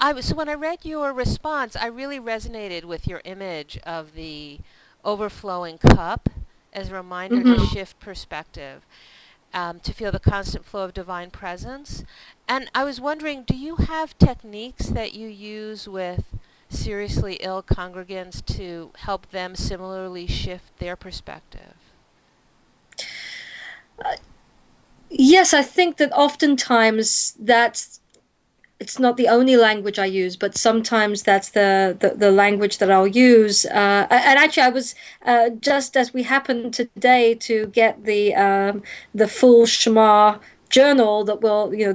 So when I read your response, I really resonated with your image of the overflowing cup as a reminder to Hmm. shift perspective, to feel the constant flow of divine presence. And I was wondering, do you have techniques that you use with seriously ill congregants to help them similarly shift their perspective? Yes, I think that oftentimes it's not the only language I use, but sometimes that's the language that I'll use. And actually, I was just as we happened today to get the full Shema journal that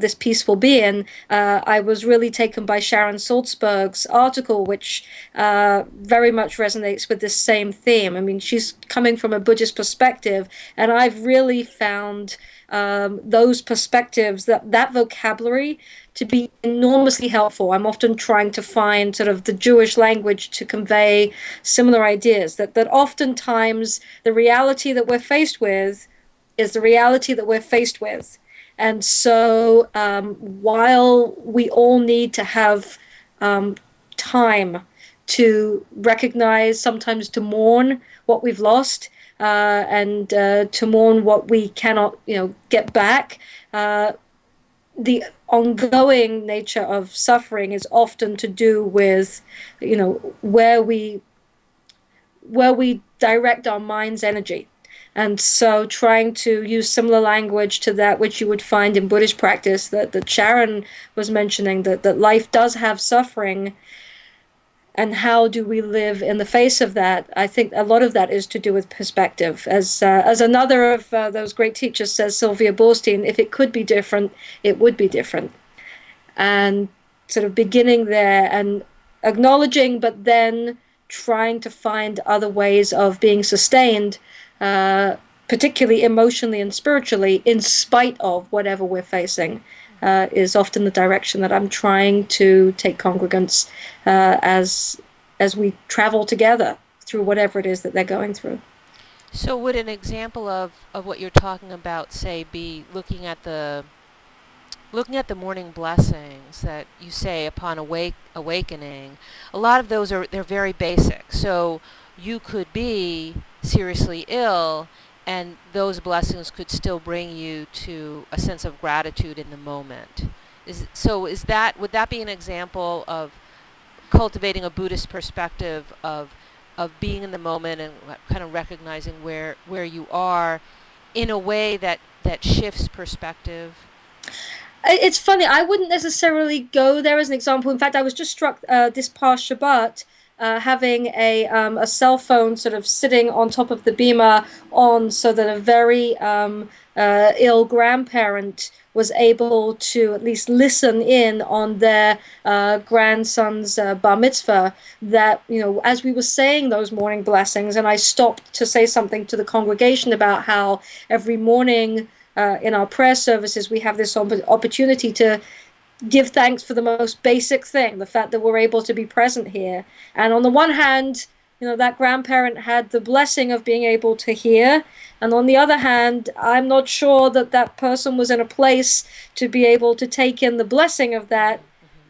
this piece will be in. I was really taken by Sharon Salzberg's article, which very much resonates with this same theme. I mean, she's coming from a Buddhist perspective, and I've really found those perspectives, that vocabulary, to be enormously helpful. I'm often trying to find sort of the Jewish language to convey similar ideas, that oftentimes the reality that we're faced with is the reality that we're faced with. And so while we all need to have time to recognize, sometimes to mourn what we've lost, and to mourn what we cannot, get back. The ongoing nature of suffering is often to do with, where we direct our mind's energy. And so trying to use similar language to that which you would find in Buddhist practice, that Sharon was mentioning, that life does have suffering, and how do we live in the face of that? I think a lot of that is to do with perspective. As another of those great teachers says, Sylvia Boorstein, if it could be different, it would be different. And sort of beginning there and acknowledging, but then trying to find other ways of being sustained, particularly emotionally and spiritually, in spite of whatever we're facing, is often the direction that I'm trying to take congregants as we travel together through whatever it is that they're going through. So would an example of what you're talking about, say, be looking at the morning blessings that you say upon awakening? A lot of those they're very basic. So you could be seriously ill, and those blessings could still bring you to a sense of gratitude in the moment. Would that be an example of cultivating a Buddhist perspective of being in the moment and kind of recognizing where you are in a way that shifts perspective? It's funny. I wouldn't necessarily go there as an example. In fact, I was just struck this past Shabbat, having a cell phone sort of sitting on top of the beamer on, so that a very ill grandparent was able to at least listen in on their grandson's bar mitzvah. That, as we were saying those morning blessings, and I stopped to say something to the congregation about how every morning in our prayer services, we have this opportunity to give thanks for the most basic thing, the fact that we're able to be present here. And on the one hand, that grandparent had the blessing of being able to hear. And on the other hand, I'm not sure that that person was in a place to be able to take in the blessing of that,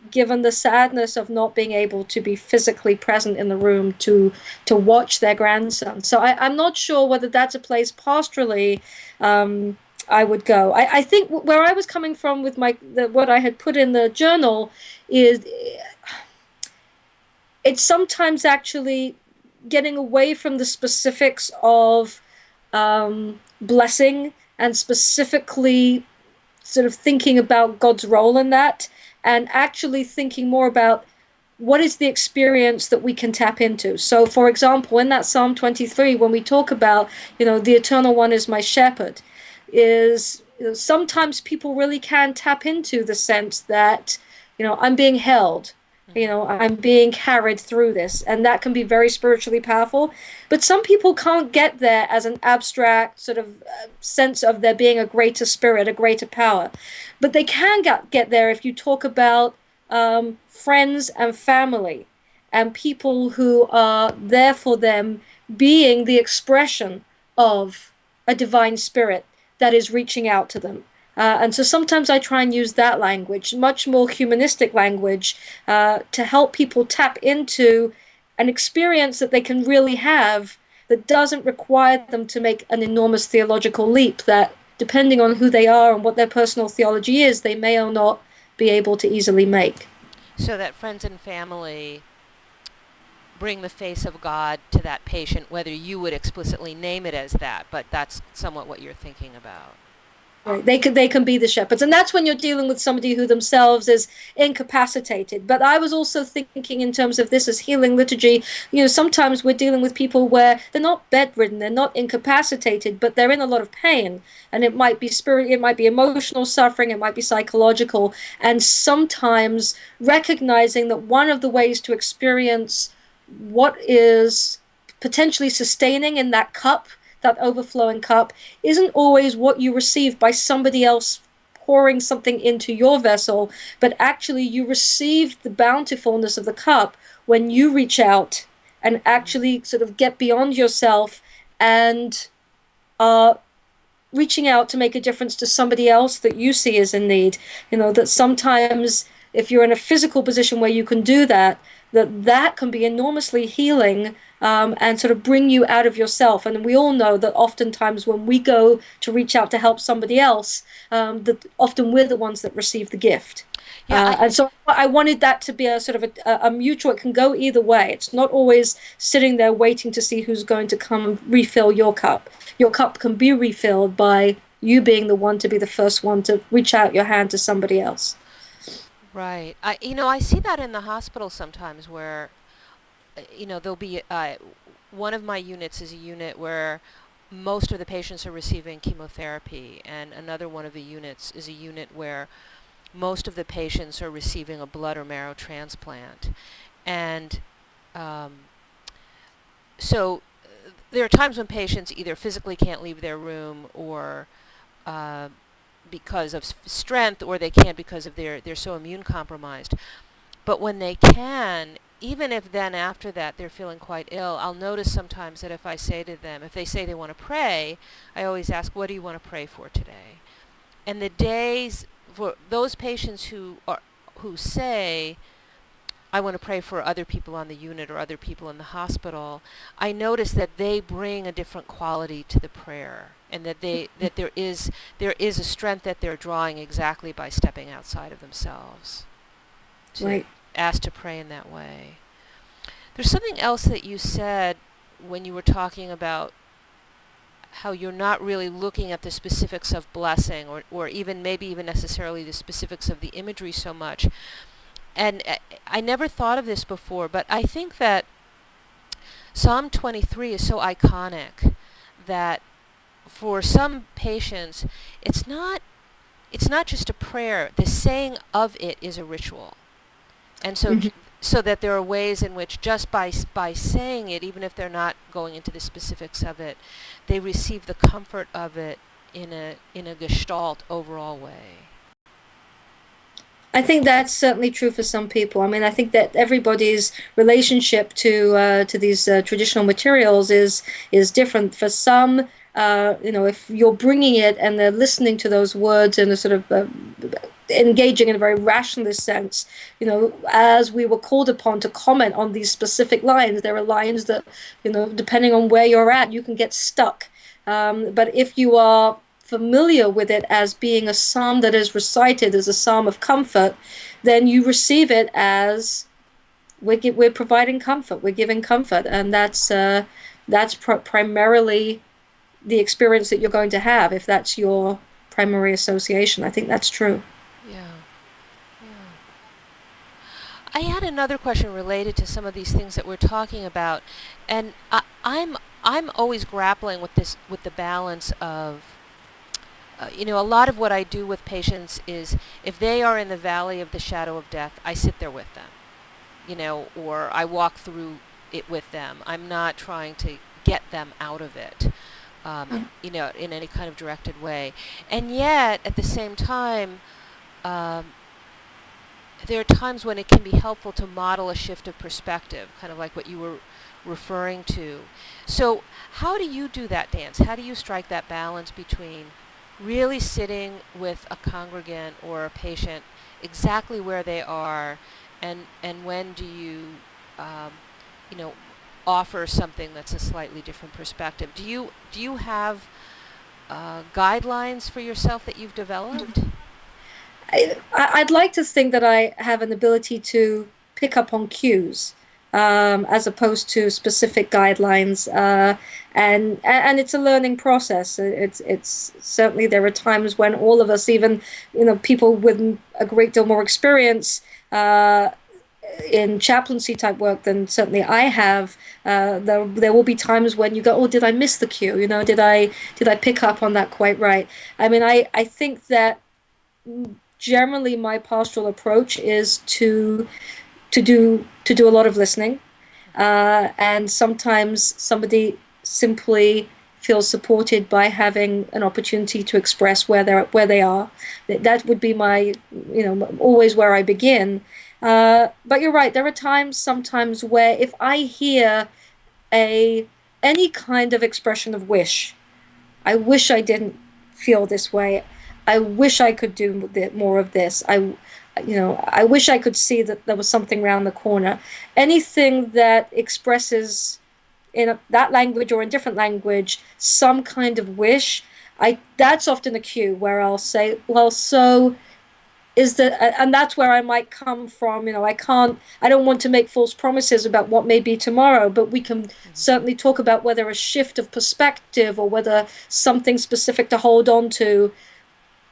Mm-hmm. given the sadness of not being able to be physically present in the room to watch their grandson. So I'm not sure whether that's a place pastorally I would go. I think where I was coming from with what I had put in the journal is, it's sometimes actually getting away from the specifics of blessing, and specifically sort of thinking about God's role in that, and actually thinking more about what is the experience that we can tap into. So, for example, in that Psalm 23, when we talk about, the Eternal One is my shepherd, is, sometimes people really can tap into the sense that, I'm being held, Mm-hmm. I'm being carried through this, and that can be very spiritually powerful. But some people can't get there as an abstract sort of sense of there being a greater spirit, a greater power. But they can get there if you talk about friends and family, and people who are there for them, being the expression of a divine spirit that is reaching out to them. And so sometimes I try and use that language, much more humanistic language, to help people tap into an experience that they can really have that doesn't require them to make an enormous theological leap that, depending on who they are and what their personal theology is, they may or not be able to easily make. So that friends and family bring the face of God to that patient, whether you would explicitly name it as that, but that's somewhat what you're thinking about. Right. They can be the shepherds, and that's when you're dealing with somebody who themselves is incapacitated. But I was also thinking in terms of this as healing liturgy. Sometimes we're dealing with people where they're not bedridden, they're not incapacitated, but they're in a lot of pain, and it might be spirit, it might be emotional suffering, it might be psychological, and sometimes recognizing that one of the ways to experience what is potentially sustaining in that cup, that overflowing cup, isn't always what you receive by somebody else pouring something into your vessel, but actually you receive the bountifulness of the cup when you reach out and actually sort of get beyond yourself and are reaching out to make a difference to somebody else that you see as in need. That sometimes if you're in a physical position where you can do that, that can be enormously healing, and sort of bring you out of yourself. And we all know that oftentimes when we go to reach out to help somebody else, that often we're the ones that receive the gift. Yeah, And so I wanted that to be a sort of a mutual. It can go either way. It's not always sitting there waiting to see who's going to come and refill your cup. Your cup can be refilled by you being the one to be the first one to reach out your hand to somebody else. right. I see that in the hospital sometimes where, there'll be one of my units is a unit where most of the patients are receiving chemotherapy, and another one of the units is a unit where most of the patients are receiving a blood or marrow transplant. And um, so there are times when patients either physically can't leave their room or uh, because of strength, or they can't because of they're so immune compromised. But when they can, even if then after that they're feeling quite ill, I'll notice sometimes that if I say to them, if they say they want to pray, I always ask, what do you want to pray for today? And the days for those patients who say, I want to pray for other people on the unit or other people in the hospital, I notice that they bring a different quality to the prayer, and that there is a strength that they're drawing exactly by stepping outside of themselves to Right. ask to pray in that way. There's something else that you said when you were talking about how you're not really looking at the specifics of blessing, or even maybe even necessarily the specifics of the imagery so much. And I never thought of this before, but I think that Psalm 23 is so iconic that for some patients, it's not just a prayer. The saying of it is a ritual. And so Mhm. so that there are ways in which just by saying it, even if they're not going into the specifics of it, they receive the comfort of it in a gestalt overall way. I think that's certainly true for some people. I mean, I think that everybody's relationship to these traditional materials is different. For some, if you're bringing it and they're listening to those words in a sort of engaging in a very rationalist sense, as we were called upon to comment on these specific lines, there are lines that, depending on where you're at, you can get stuck. But if you are familiar with it as being a psalm that is recited as a psalm of comfort, then you receive it as we're providing comfort, we're giving comfort, and that's primarily the experience that you're going to have if that's your primary association. I think that's true. Yeah. Yeah. I had another question related to some of these things that we're talking about, and I'm always grappling with this, with the balance of a lot of what I do with patients is if they are in the valley of the shadow of death, I sit there with them, or I walk through it with them. I'm not trying to get them out of it, in any kind of directed way. And yet, at the same time, um, there are times when it can be helpful to model a shift of perspective, kind of like what you were referring to. So how do you do that dance? How do you strike that balance between really sitting with a congregant or a patient exactly where they are, and when do you, um, you know, offer something that's a slightly different perspective? Do you have guidelines for yourself that you've developed? I'd like to think that I have an ability to pick up on cues, as opposed to specific guidelines, and it's a learning process. It's certainly there are times when all of us, even people with a great deal more experience in chaplaincy type work than certainly I have, there will be times when you go, oh, did I miss the cue? Did I pick up on that quite right? I mean, I think that generally my pastoral approach is to do a lot of listening, and sometimes somebody simply feels supported by having an opportunity to express where they are. That would be my, always where I begin. But you're right. There are times, sometimes, where if I hear a any kind of expression of wish, I wish I didn't feel this way. I wish I could do more of this. I wish I could see that there was something around the corner. Anything that expresses in that language or in different language some kind of wish, I that's often a cue where I'll say, well, so is that, and that's where I might come from. I don't want to make false promises about what may be tomorrow, but we can Hmm. certainly talk about whether a shift of perspective or whether something specific to hold on to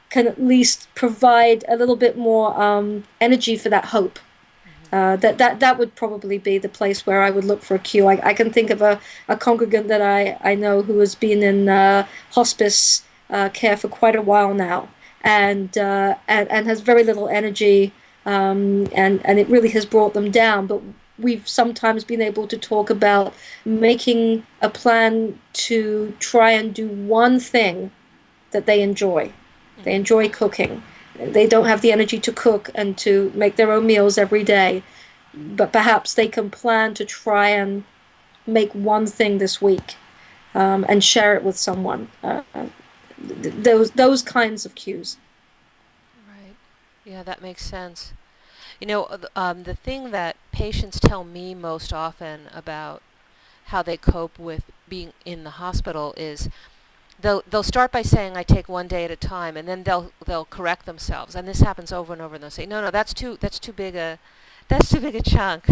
can at least provide a little bit more energy for that hope. Hmm. That would probably be the place where I would look for a cue. I can think of a congregant that I know who has been in hospice care for quite a while now, and has very little energy, and it really has brought them down. But we've sometimes been able to talk about making a plan to try and do one thing that they enjoy. They Hmm. enjoy cooking. They don't have the energy to cook and to make their own meals every day, but perhaps they can plan to try and make one thing this week, and share it with someone. Those kinds of cues. Right. Yeah, that makes sense. The thing that patients tell me most often about how they cope with being in the hospital is they'll start by saying I take one day at a time, and then they'll correct themselves, and this happens over and over, and they'll say no, that's too big a chunk.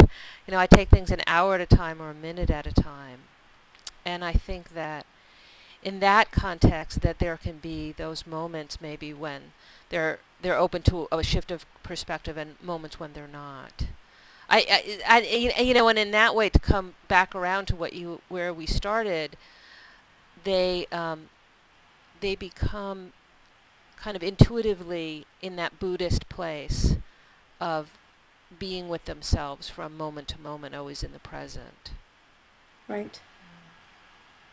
I take things an hour at a time or a minute at a time. And I think that in that context that there can be those moments maybe when they're open to a shift of perspective, and moments when they're not. And in that way, to come back around to where we started, they they become kind of intuitively in that Buddhist place of being with themselves from moment to moment, always in the present. Right.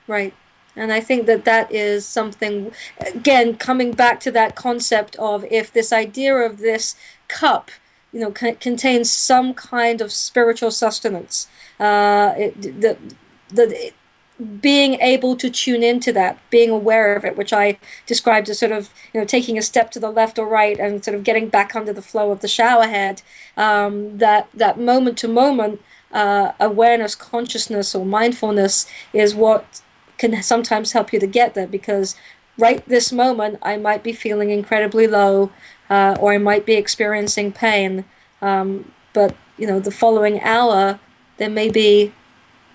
Right. And I think that that is something, again, coming back to that concept of if this idea of this cup, contains some kind of spiritual sustenance, the being able to tune into that, being aware of it, which I described as sort of, taking a step to the left or right and sort of getting back under the flow of the shower head, that moment to moment awareness, consciousness, or mindfulness is what can sometimes help you to get there, because right this moment I might be feeling incredibly low, or I might be experiencing pain, but the following hour there may be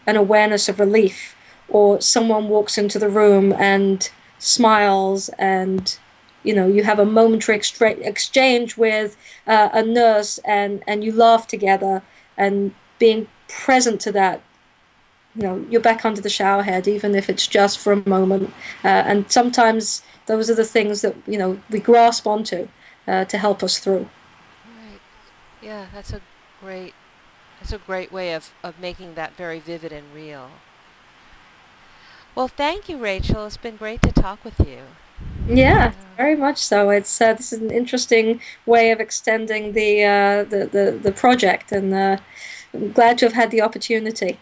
an awareness of relief, or someone walks into the room and smiles, and you have a momentary exchange with a nurse, and you laugh together, and being present to that, you're back under the shower head, even if it's just for a moment. And sometimes those are the things that we grasp onto, to help us through. Right. Yeah, great that's a great way of making that very vivid and real. Well, thank you, Rachel. It's been great to talk with you. Yeah, Yeah. very much so. It's this is an interesting way of extending the project, and I'm glad to have had the opportunity.